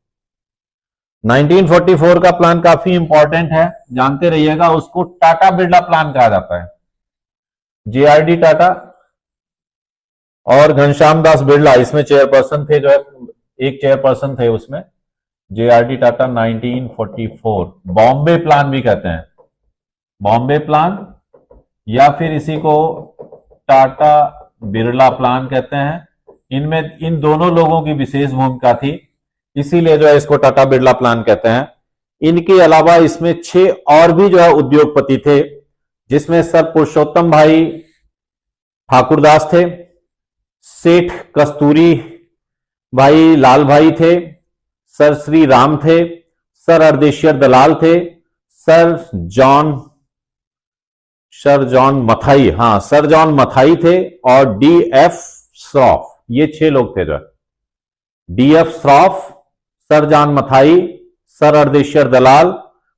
1944 का प्लान काफी इंपॉर्टेंट है, जानते रहिएगा। उसको टाटा बिरला प्लान कहा जाता है। जेआरडी टाटा और घनश्याम दास बिरला इसमें चेयरपर्सन थे जो है, एक चेयरपर्सन थे उसमें, जेआरडी टाटा। 1944 बॉम्बे प्लान भी कहते हैं, बॉम्बे प्लान, या फिर इसी को टाटा बिरला प्लान कहते हैं। इनमें इन दोनों लोगों की विशेष भूमिका थी, इसीलिए जो है इसको टाटा बिरला प्लान कहते हैं। इनके अलावा इसमें 6 और भी जो है उद्योगपति थे, जिसमें सर पुरुषोत्तम भाई ठाकुरदास थे, सेठ कस्तूरी भाई लाल भाई थे, सर श्री राम थे, सर अर्देशियर दलाल थे, सर जॉन मथाई, हाँ सर जॉन मथाई थे, और DF श्रॉफ। ये 6 लोग थे जो है। D F Shroff, sir John Mathai, sir Ardeshir Dalal,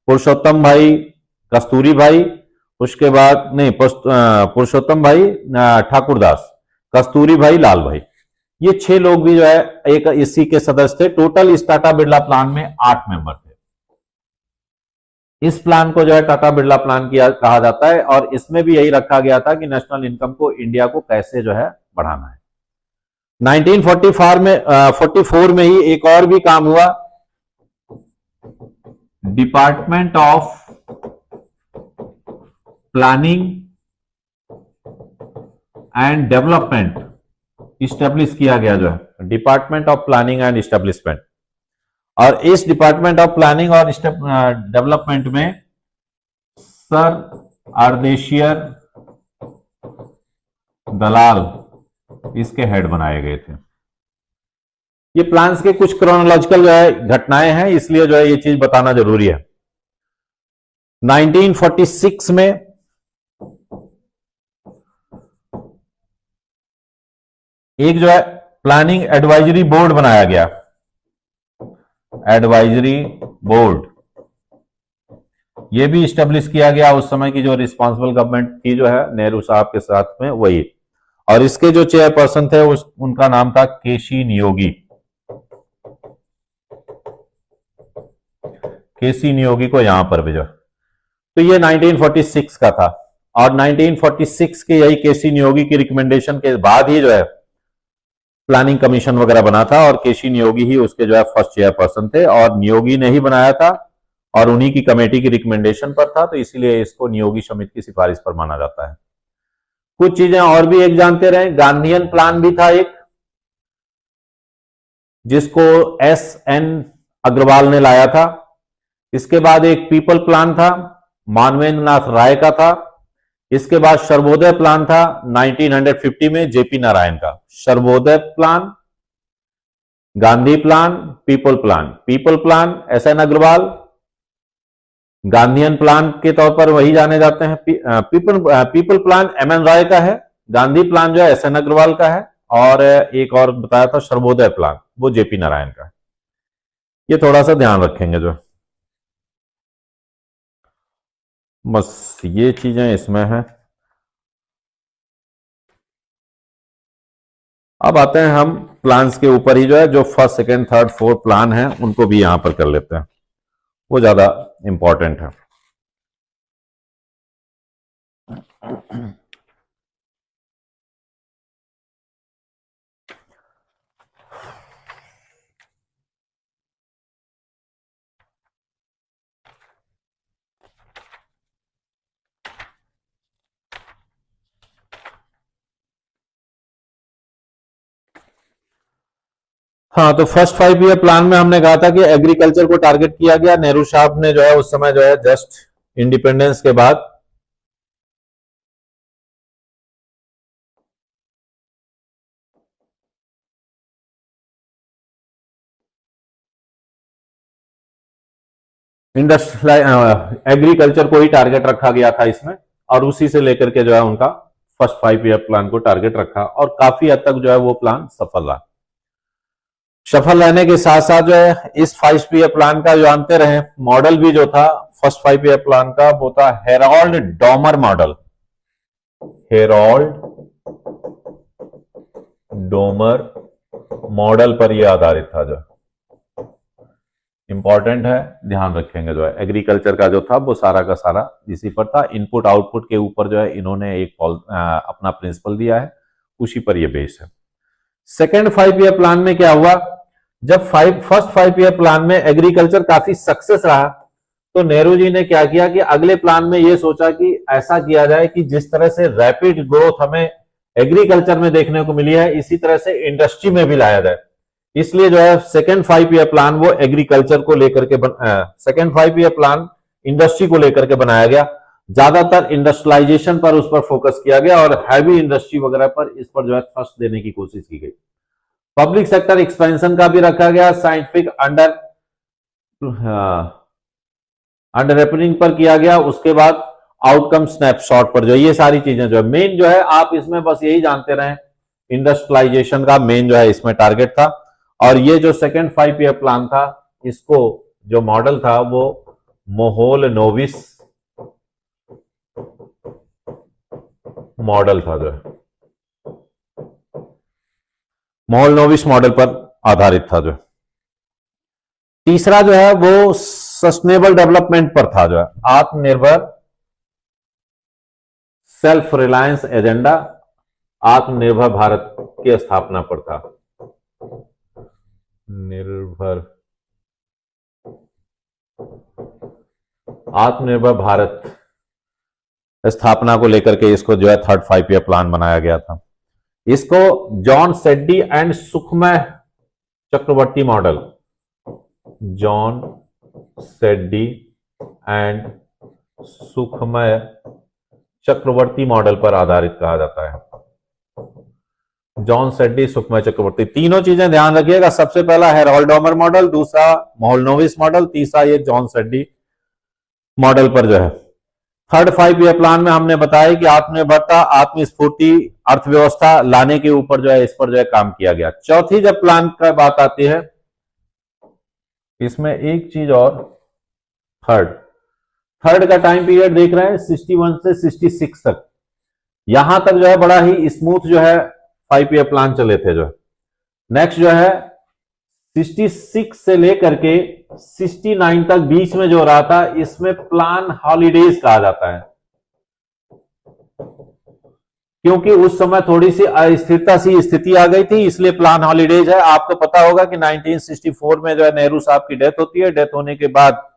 Purushottam bhai Kasturi भाई, उसके बाद नहीं पुरुषोत्तम भाई ठाकुरदास, कस्तूरी भाई, लाल भाई, ये 6 लोग भी जो है एक इसी के सदस्य थे। टोटल इस टाटा बिरला प्लान में 8 मेंबर थे। इस प्लान को जो है टाटा बिरला प्लान किया कहा जाता है और इसमें भी यही रखा गया था कि नेशनल इनकम को इंडिया को कैसे जो है बढ़ाना है। 1944 में ही एक और भी काम हुआ, department of planning and development establish किया गया, जो है department of planning and establishment. और इस डिपार्टमेंट ऑफ प्लानिंग और डेवलपमेंट में सर अर्देशियर दलाल इसके हेड बनाए गए थे। ये प्लान्स के कुछ क्रोनोलॉजिकल जो है घटनाएं हैं, इसलिए जो है ये चीज बताना जरूरी है। 1946 में एक जो है प्लानिंग एडवाइजरी बोर्ड बनाया गया, एडवाइजरी बोर्ड, ये भी स्टेब्लिश किया गया। उस समय की जो रिस्पॉन्सिबल गवर्नमेंट थी जो है नेहरू साहब के साथ में वही, और इसके जो चेयरपर्सन थे उनका नाम था केसी नियोगी। केसी नियोगी को यहां पर भेजा। तो ये 1946 का था और 1946 के यही केसी नियोगी की रिकमेंडेशन के बाद ही जो है प्लानिंग कमीशन वगैरह बना था और केसी नियोगी ही उसके जो है फर्स्ट चेयरपर्सन थे और नियोगी ने ही बनाया था और उन्हीं की कमेटी की रिकमेंडेशन पर था, तो इसीलिए इसको नियोगी समिति की सिफारिश पर माना जाता है। कुछ चीजें और भी एक जानते रहे, गांधीयन प्लान भी था एक, जिसको एस.एन. अग्रवाल ने लाया था। इसके बाद एक पीपल प्लान था, मानवेंद्र नाथ राय का था। इसके बाद सर्वोदय प्लान था 1950 में जेपी नारायण का। Sarvodaya plan, Gandhi plan, people plan. People plan SN. Agarwal, Gandhian plan के तौर पर वही जाने जाते हैं। People plan M.N.. रॉय का है, गांधी प्लान जो है एस.एन. अग्रवाल का है और एक और बताया था सर्वोदय प्लान, वो जेपी नारायण का है। ये थोड़ा सा ध्यान रखेंगे जो, बस ये चीजें इसमें हैं। अब आते हैं हम प्लान्स के ऊपर ही जो है, जो first second third fourth plan है उनको भी यहां पर कर लेते हैं, वो ज्यादा इंपॉर्टेंट है। हाँ, तो फर्स्ट 5 ईयर प्लान में हमने कहा था कि एग्रीकल्चर को टारगेट किया गया। नेहरू साहब ने जो है उस समय जो है जस्ट इंडिपेंडेंस के बाद एग्रीकल्चर को ही टारगेट रखा गया था इसमें और उसी से लेकर के जो है उनका फर्स्ट 5 ईयर प्लान को टारगेट रखा और काफी हद तक जो है वो प्लान सफल रहा। सफल रहने के साथ साथ जो है इस 5 ईयर प्लान का जो जानते रहे मॉडल भी जो था फर्स्ट 5 ईयर प्लान का, वो था Harold Domar model. Harold Domar model पर यह आधारित था, जो इंपॉर्टेंट है, ध्यान रखेंगे। जो है एग्रीकल्चर का जो था वो सारा का सारा इसी पर था। इनपुट आउटपुट के ऊपर जो है इन्होंने एक अपना प्रिंसिपल दिया है, उसी पर यह बेस्ड है। सेकेंड 5 ईयर प्लान में क्या हुआ, जब फर्स्ट 5 ईयर प्लान में एग्रीकल्चर काफी सक्सेस रहा तो नेहरू जी ने क्या किया कि अगले प्लान में यह सोचा कि ऐसा किया जाए कि जिस तरह से रैपिड ग्रोथ हमें एग्रीकल्चर में देखने को मिली है इसी तरह से इंडस्ट्री में भी लाया जाए। इसलिए जो है सेकेंड 5 ईयर प्लान वो एग्रीकल्चर को लेकर के सेकेंड 5 ईयर प्लान इंडस्ट्री को लेकर के बनाया गया। ज्यादातर इंडस्ट्रियलाइजेशन पर उस पर फोकस किया गया और हैवी इंडस्ट्री वगैरह पर इस पर जो है थ्रस्ट देने की कोशिश की गई। पब्लिक सेक्टर एक्सपेंशन का भी रखा गया, साइंटिफिक अंडररेपनिंग पर किया गया। उसके बाद आउटकम स्नैपशॉट पर जो ये सारी चीजें जो है मेन जो है आप इसमें बस यही जानते रहे, इंडस्ट्रियलाइजेशन का मेन जो है इसमें टारगेट था और ये जो सेकेंड 5 ईयर प्लान था, इसको जो मॉडल था वो मोहोल-नोविस मॉडल था, जो है मोहोल-नोविस मॉडल पर आधारित था। जो तीसरा जो है वो सस्टेनेबल डेवलपमेंट पर था, जो है आत्मनिर्भर सेल्फ रिलायंस एजेंडा, आत्मनिर्भर भारत की स्थापना पर था। आत्मनिर्भर भारत स्थापना को लेकर के इसको जो है थर्ड 5 ईयर प्लान बनाया गया था। इसको जॉन सेड्डी एंड सुखमय चक्रवर्ती मॉडल, जॉन सेड्डी एंड सुखमय चक्रवर्ती मॉडल पर आधारित कहा जाता है। जॉन सेड्डी, सुखमय चक्रवर्ती, तीनों चीजें ध्यान रखिएगा। सबसे पहला है हेरोल्ड-डॉमर मॉडल, दूसरा मोहोल-नोविस मॉडल, तीसरा ये जॉन सेड्डी मॉडल पर जो है। थर्ड 5 ईयर प्लान में हमने बताया कि आत्मनिर्भरता, आत्मस्फूर्ति, अर्थव्यवस्था लाने के ऊपर जो है इस पर जो है काम किया गया। चौथी जब प्लान का बात आती है, इसमें एक चीज और, थर्ड का टाइम पीरियड देख रहे हैं 61 से 66 तक। यहां तक जो है बड़ा ही स्मूथ जो है 5 ईयर प्लान चले थे। जो है नेक्स्ट जो है 66 से लेकर के 69 तक बीच में जो रहा था, इसमें प्लान हॉलीडेज कहा जाता है, क्योंकि उस समय थोड़ी सी अस्थिरता सी स्थिति आ गई थी, इसलिए प्लान हॉलीडेज है। आपको पता होगा कि 1964 में जो है नेहरू साहब की डेथ होती है। डेथ होने के बाद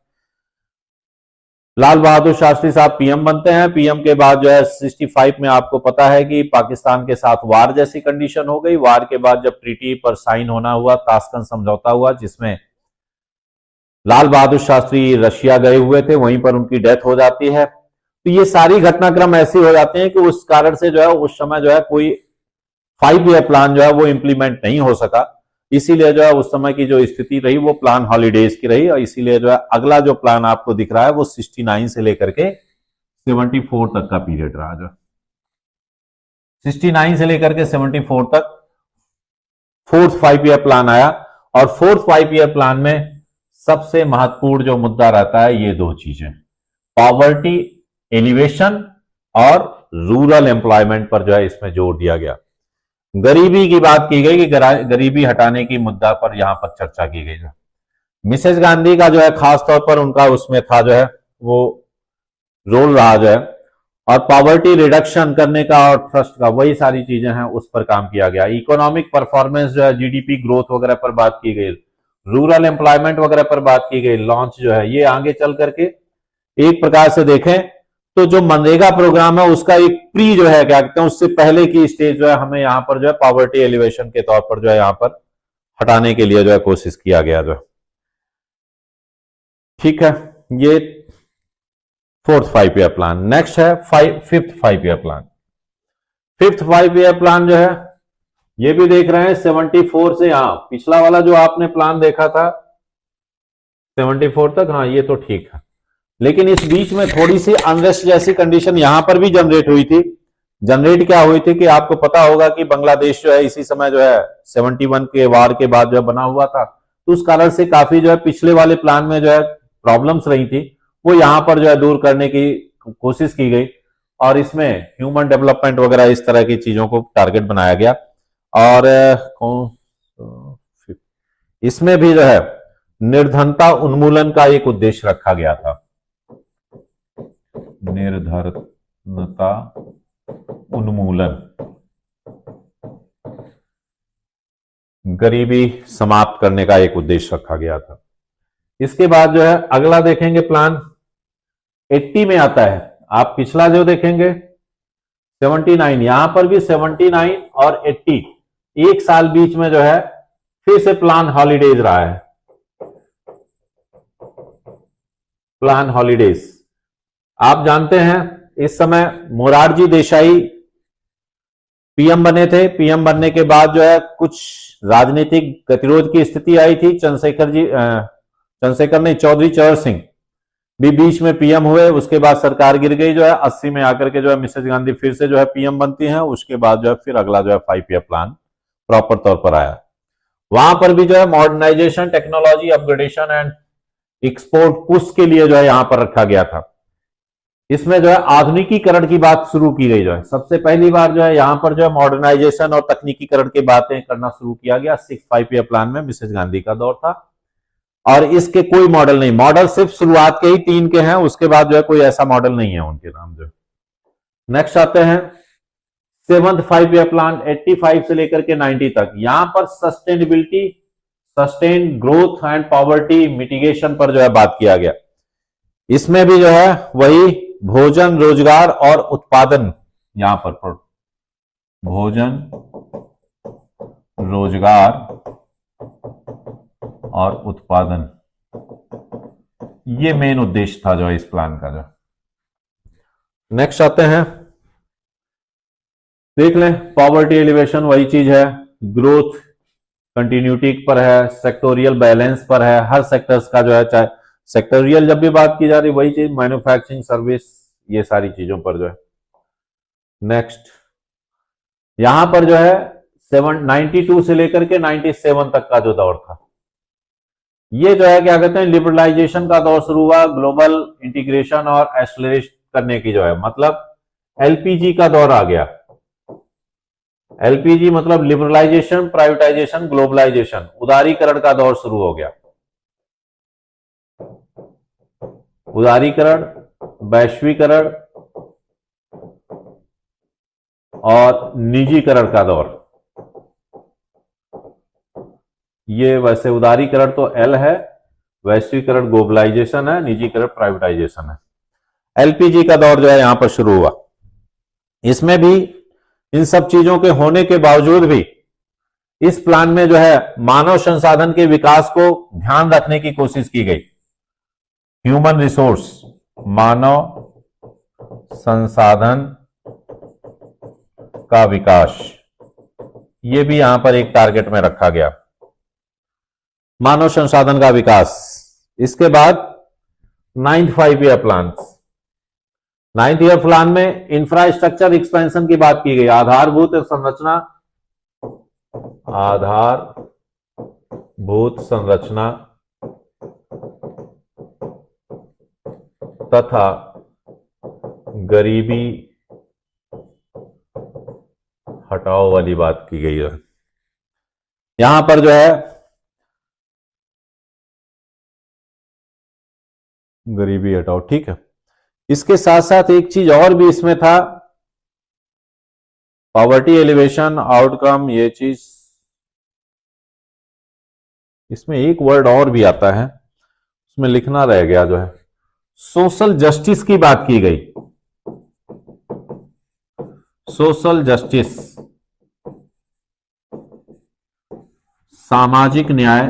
लाल बहादुर शास्त्री साहब पीएम बनते हैं। पीएम के बाद जो है 65 में आपको पता है कि पाकिस्तान के साथ वार जैसी कंडीशन हो गई। वार के बाद जब ट्रीटी पर साइन होना हुआ, ताशकंद समझौता हुआ, जिसमें लाल बहादुर शास्त्री रशिया गए हुए थे, वहीं पर उनकी डेथ हो जाती है। तो ये सारी घटनाक्रम ऐसे हो जाते हैं कि उस कारण से जो है उस समय जो है कोई 5 ईयर प्लान जो है वो इंप्लीमेंट नहीं हो सका। इसीलिए जो है उस समय की जो स्थिति रही वो प्लान हॉलीडेज की रही, और इसीलिए जो है अगला जो प्लान आपको दिख रहा है वो 69 से लेकर के 74 तक का पीरियड रहा। जो 69 से लेकर के 74 तक फोर्थ 5 ईयर प्लान आया। और फोर्थ 5 ईयर प्लान में सबसे महत्वपूर्ण जो मुद्दा रहता है ये दो चीजें, पॉवर्टी एलिवेशन और रूरल एम्प्लॉयमेंट पर जो है इसमें जोर दिया गया। गरीबी की बात की गई कि गरीबी हटाने की मुद्दा पर यहां पर चर्चा की गई। मिसेस गांधी का जो है खास तौर पर उनका उसमें था जो है वो रोल रहा जो है, और पॉवर्टी रिडक्शन करने का और ट्रस्ट का, वही सारी चीजें हैं उस पर काम किया गया। इकोनॉमिक परफॉर्मेंस जो है, जीडीपी ग्रोथ वगैरह पर बात की गई, रूरल एम्प्लॉयमेंट वगैरह पर बात की गई। लॉन्च जो है ये आगे चल करके एक प्रकार से देखें तो जो मनरेगा प्रोग्राम है उसका एक प्री जो है क्या कहते हैं उससे पहले की स्टेज जो है हमें यहां पर जो है पॉवर्टी एलिवेशन के तौर पर जो है यहां पर हटाने के लिए जो है कोशिश किया गया। जो ठीक है, ये फोर्थ 5 ईयर प्लान। नेक्स्ट है fifth 5 year plan. Fifth 5 year plan जो है ये भी देख रहे हैं 74 से, हाँ पिछला वाला जो आपने प्लान देखा था 74 तक, हाँ ये तो ठीक है, लेकिन इस बीच में थोड़ी सी अनरेस्ट जैसी कंडीशन यहां पर भी जनरेट हुई थी। जनरेट क्या हुई थी कि आपको पता होगा कि बांग्लादेश जो है इसी समय जो है 71 के वार के बाद जो है बना हुआ था, तो उस कारण से काफी जो है पिछले वाले प्लान में जो है प्रॉब्लम्स रही थी, वो यहां पर जो है दूर करने की कोशिश की गई, और इसमें ह्यूमन डेवलपमेंट वगैरह इस तरह की चीजों को टारगेट बनाया गया। और इसमें भी जो है निर्धनता उन्मूलन का एक उद्देश्य रखा गया था। निर्धनता उन्मूलन, गरीबी समाप्त करने का एक उद्देश्य रखा गया था। इसके बाद जो है अगला देखेंगे प्लान 80 में आता है। आप पिछला जो देखेंगे 79, यहां पर भी 79 और 80 एक साल बीच में जो है फिर से प्लान हॉलीडेज रहा है। प्लान हॉलीडेज आप जानते हैं इस समय मोरारजी देसाई पीएम बने थे। पीएम बनने के बाद जो है कुछ राजनीतिक गतिरोध की स्थिति आई थी। चौधरी चरण सिंह भी बीच में पीएम हुए, उसके बाद सरकार गिर गई। जो है 80 में आकर के जो है मिसेस गांधी फिर से जो है पीएम बनती हैं। उसके बाद जो है फिर अगला जो है 5 ईयर प्लान प्रॉपर तौर पर आया। वहां पर भी जो है modernisation, technology upgradation and export push के लिए जो है यहां पर रखा गया था। इसमें जो है आधुनिकीकरण की बात शुरू की गई, जो है सबसे पहली बार जो है यहां पर जो है मॉडर्नाइजेशन और तकनीकीकरण की बातें करना शुरू किया गया। 6 5 ईयर प्लान में मिसेज गांधी का दौर था और इसके कोई मॉडल नहीं, मॉडल सिर्फ शुरुआत के ही 3 के हैं, उसके बाद जो है कोई ऐसा मॉडल नहीं है उनके नाम जो। नेक्स्ट आते हैं 7th 5 ईयर प्लान 85 से लेकर के 90 तक। यहां पर sustainability, sustain growth and poverty mitigation पर जो है बात किया गया। इसमें भी जो है वही भोजन, रोजगार और उत्पादन, यहां पर भोजन, रोजगार और उत्पादन, ये मेन उद्देश्य था जो है इस प्लान का। जो नेक्स्ट आते हैं, देख लें पॉवर्टी एलिवेशन वही चीज है, ग्रोथ कंटिन्यूटी पर है, सेक्टोरियल बैलेंस पर है, हर सेक्टर्स का जो है, चाहे सेक्टोरियल जब भी बात की जा रही वही चीज, मैन्युफैक्चरिंग, सर्विस, ये सारी चीजों पर जो है। नेक्स्ट यहां पर जो है 92 से लेकर के 97 तक का जो दौर था, ये जो है क्या कहते हैं, लिबरलाइजेशन का दौर शुरू हुआ, ग्लोबल इंटीग्रेशन और एक्सेलरेट करने की जो है, मतलब एलपीजी का दौर आ गया। एलपीजी मतलब लिबरलाइजेशन, प्राइवेटाइजेशन, ग्लोबलाइजेशन, उदारीकरण का दौर शुरू हो गया। उदारीकरण, वैश्वीकरण और निजीकरण का दौर। ये वैसे उदारीकरण तो एल है, वैश्वीकरण ग्लोबलाइजेशन है, निजीकरण प्राइवेटाइजेशन है। एलपीजी का दौर जो है यहां पर शुरू हुआ। इसमें भी इन सब चीजों के होने के बावजूद भी इस प्लान में जो है मानव संसाधन के विकास को ध्यान रखने की कोशिश की गई। ह्यूमन रिसोर्स, मानव संसाधन का विकास, ये भी यहां पर एक टारगेट में रखा गया, मानव संसाधन का विकास। इसके बाद 9th 5 year plan, 9th year plan में इंफ्रास्ट्रक्चर एक्सपेंशन की बात की गई, आधारभूत संरचना, आधारभूत संरचना तथा गरीबी हटाओ वाली बात की गई है। यहां पर जो है गरीबी हटाओ, ठीक है। इसके साथ साथ एक चीज और भी इसमें था, पॉवर्टी एलिवेशन आउटकम, ये चीज, इसमें एक वर्ड और भी आता है, उसमें लिखना रह गया, जो है सोशल जस्टिस की बात की गई। सोशल जस्टिस, सामाजिक न्याय,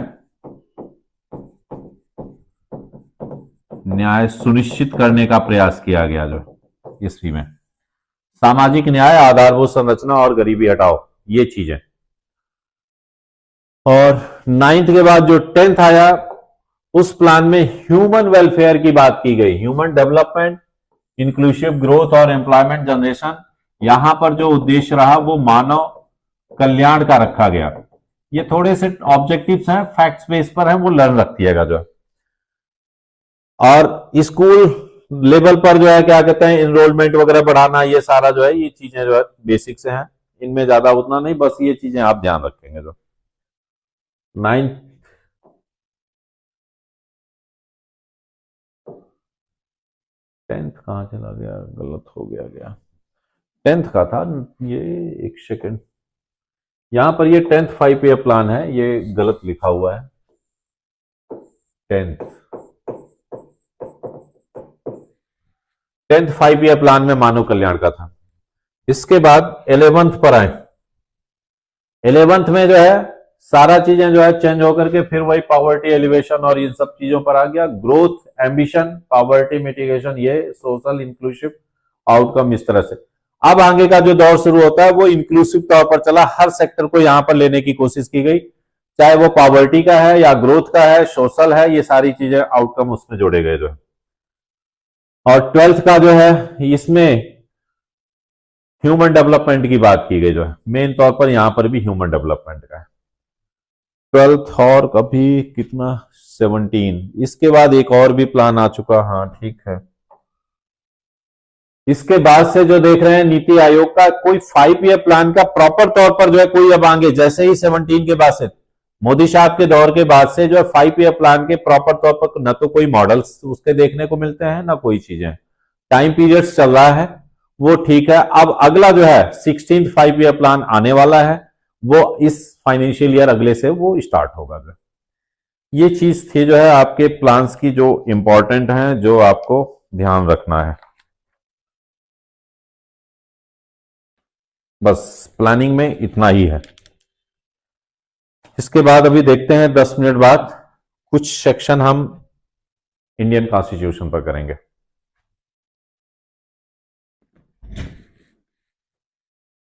न्याय सुनिश्चित करने का प्रयास किया गया जो इसमें में, सामाजिक न्याय, आधारभूत संरचना और गरीबी हटाओ, ये चीजें। और 9th के बाद जो 10th आया, उस प्लान में ह्यूमन वेलफेयर की बात की गई, ह्यूमन डेवलपमेंट, इंक्लूसिव ग्रोथ और एम्प्लॉयमेंट जनरेशन। यहां पर जो उद्देश्य रहा वो मानव कल्याण का रखा गया। ये थोड़े से ऑब्जेक्टिव्स हैं, फैक्ट्स बेस पर है, वो लर्न रखिएगा जो है। और स्कूल लेवल पर जो है क्या कहते हैं, इनरोलमेंट वगैरह बढ़ाना, ये सारा जो है, ये चीजें जो है बेसिक से हैं, इनमें ज्यादा उतना नहीं, बस ये चीजें आप ध्यान रखेंगे। जो 9th 10th कहां चला गया, गलत हो गया 10th का था ये, एक सेकंड, यहां पर ये 10th 5 ईयर प्लान है, ये गलत लिखा हुआ है। 10th 5 ईयर प्लान में मानव कल्याण का था। इसके बाद 11th पर आए, 11th में जो है सारा चीजें जो है चेंज होकर के फिर वही पॉवर्टी एलिवेशन और इन सब चीजों पर आ गया। ग्रोथ, एम्बिशन, पॉवर्टी मिटिगेशन, ये सोशल इंक्लूसिव आउटकम, इस तरह से। अब आगे का जो दौर शुरू होता है वो इंक्लूसिव तौर पर चला, हर सेक्टर को यहां पर लेने की कोशिश की गई, चाहे वो पॉवर्टी का है या ग्रोथ का है, सोशल है, ये सारी चीजें आउटकम उसमें जोड़े गए जो है। और 12th का जो है इसमें ह्यूमन डेवलपमेंट की बात की गई जो है, मेन तौर पर यहां पर भी ह्यूमन डेवलपमेंट का है। 12th और कभी कितना 17, इसके बाद एक और भी प्लान आ चुका। हाँ ठीक है, इसके बाद से जो देख रहे हैं नीति आयोग का कोई 5 ईयर प्लान का प्रॉपर तौर पर जो है कोई अब आगे, जैसे ही 17 के बाद से मोदी साहब के दौर के बाद से जो है 5 ईयर प्लान के प्रॉपर तौर पर न तो कोई मॉडल्स उसके देखने को मिलते हैं ना कोई चीजें, टाइम पीरियड्स चल रहा है वो ठीक है। अब अगला जो है 16th 5 ईयर प्लान आने वाला है, वो इस फाइनेंशियल ईयर अगले से वो स्टार्ट होगा। ये चीज थी जो है आपके प्लान्स की जो इंपॉर्टेंट है, जो आपको ध्यान रखना है। बस प्लानिंग में इतना ही है। इसके बाद अभी देखते हैं 10 मिनट बाद कुछ सेक्शन हम इंडियन कॉन्स्टिट्यूशन पर करेंगे।